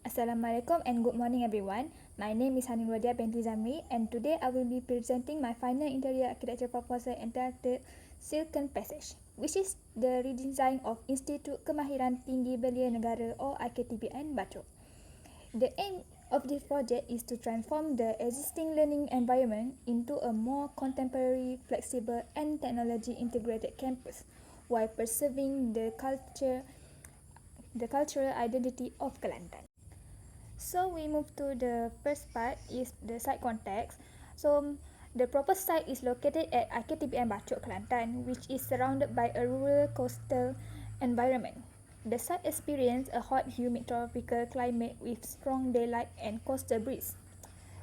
Assalamualaikum and good morning everyone. My name is Hanin Wadia binti Zamri and today I will be presenting my final interior architecture proposal entitled Silken Passage, which is the redesign of Institut Kemahiran Tinggi Belia Negara or IKTBN Batok. The aim of this project is to transform the existing learning environment into a more contemporary, flexible and technology integrated campus while preserving the cultural identity of Kelantan. So we move to the first part is the site context. So the proposed site is located at IKTBN Batok, Kelantan, which is surrounded by a rural coastal environment. The site experiences a hot, humid tropical climate with strong daylight and coastal breeze.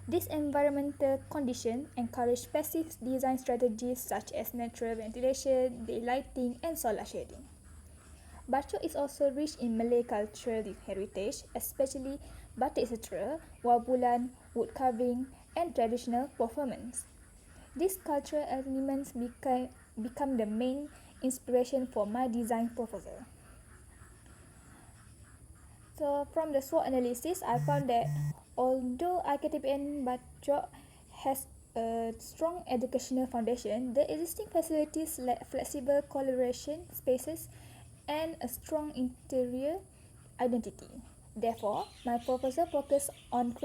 These environmental conditions encourage passive design strategies such as natural ventilation, daylighting, and solar shading. Batok is also rich in Malay cultural heritage, especially batik sutra, wabulan, wood carving, and traditional performance. These cultural elements become the main inspiration for my design proposal. So from the SWOT analysis, I found that although IKTBN Batok has a strong educational foundation, the existing facilities lack flexible collaboration spaces and a strong interior identity. Therefore, my proposal focuses on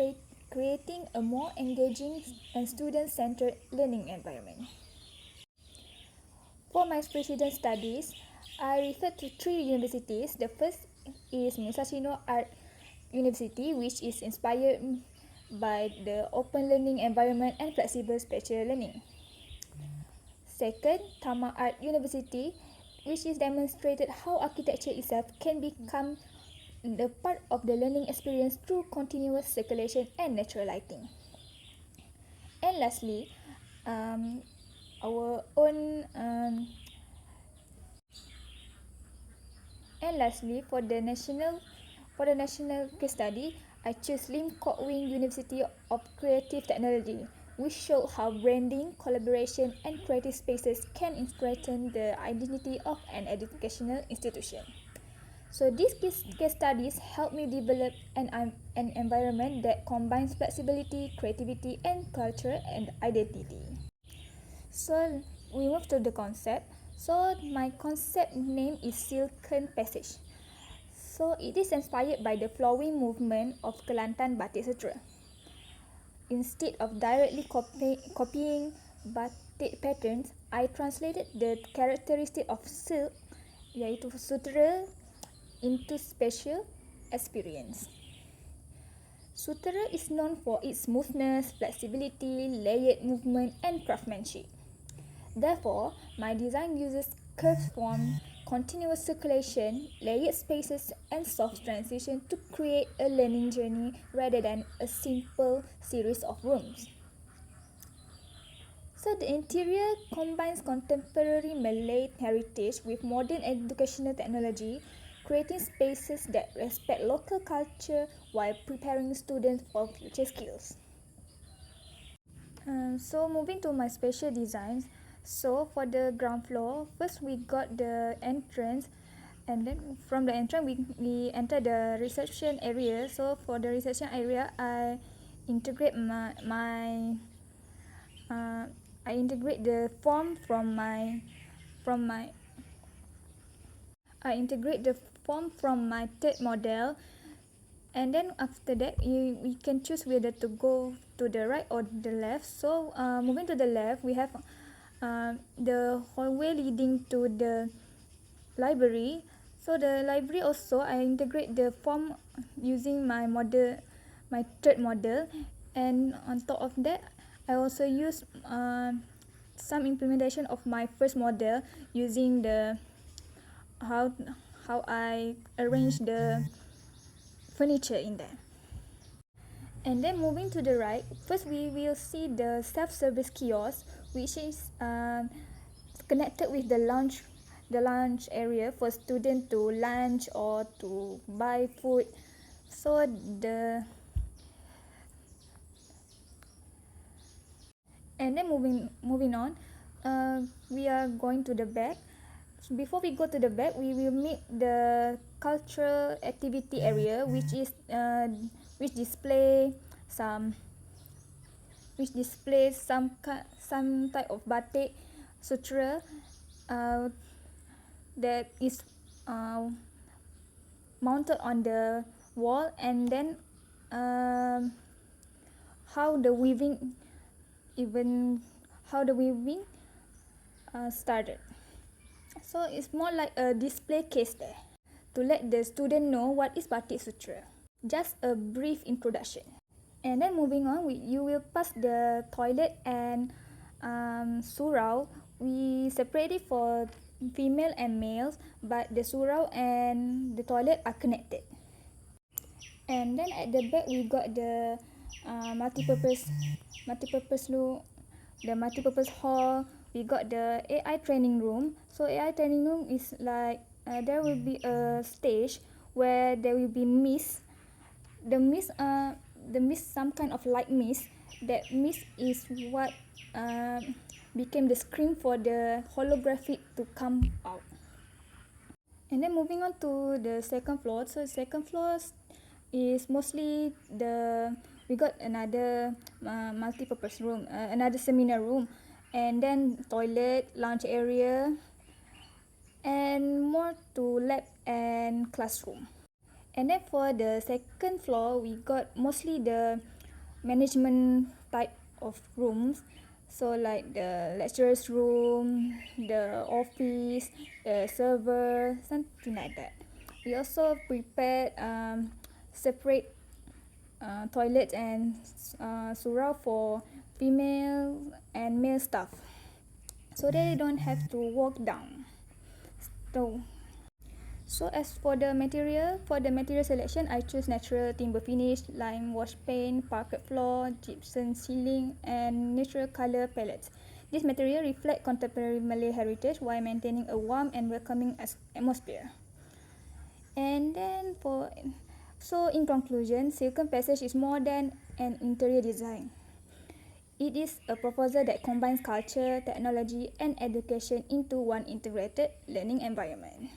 creating a more engaging and student-centered learning environment. For my precedent studies, I referred to three universities. The first is Musashino Art University, which is inspired by the open learning environment and flexible spatial learning. Second, Tama Art University, which is demonstrated how architecture itself can become the part of the learning experience through continuous circulation and natural lighting. And lastly, our own and lastly for the national case study, I chose Lim Kok Wing University of Creative Technology, which showed how branding, collaboration, and creative spaces can strengthen the identity of an educational institution. So these case studies help me develop an environment that combines flexibility, creativity, and culture and identity. So we move to the concept. So my concept name is Silken Passage. So it is inspired by the flowing movement of Kelantan Batik Sutra. Instead of directly copying batik patterns, I translated the characteristic of silk, iaitu sutra, into spatial experience. Sutra is known for its smoothness, flexibility, layered movement, and craftsmanship. Therefore, my design uses curved form, continuous circulation, layered spaces, and soft transition to create a learning journey rather than a simple series of rooms. So the interior combines contemporary Malay heritage with modern educational technology, creating spaces that respect local culture while preparing students for future skills. So moving to my spatial designs. So for the ground floor, first we got the entrance, and then from the entrance we enter the reception area. So for the reception area, I integrate I integrate the form from my third model, and then after that we can choose whether to go to the right or the left. So moving to the left, we have the hallway leading to the library. So the library also I integrate the form using my third model, and on top of that I also use some implementation of my first model using the how I arrange the furniture in there. And then moving to the right, first we will see the self-service kiosk, which is connected with the lounge area for students to lunch or to buy food. So and then moving on, we are going to the back. Before we go to the back, we will meet the cultural activity area, which display some some type of batik sutra that is mounted on the wall, and then how the weaving started. So it's more like a display case there to let the student know what is batik sutra. Just a brief introduction. And then moving on, you will pass the toilet and surau. We separate it for female and males, but the surau and the toilet are connected. And then at the back, we got the multi-purpose hall. We got the AI training room. So AI training room is like there will be a stage where there will be mist. The mist, some kind of light mist. That mist is what became the screen for the holographic to come out. And then moving on to the second floor. So second floor is mostly we got another multi-purpose room, another seminar room, and then toilet, lounge area, and more to lab and classroom. And then for the second floor, we got mostly the management type of rooms. So like the lecturer's room, the office, the server, something like that. We also prepared separate toilets and surau for female and male staff, so they don't have to walk down. So as for the material selection, I choose natural timber finish, lime wash paint, parquet floor, gypsum ceiling, and natural color palettes. This material reflect contemporary Malay heritage while maintaining a warm and welcoming atmosphere. And then in conclusion, Silken Passage is more than an interior design. It is a proposal that combines culture, technology, and education into one integrated learning environment.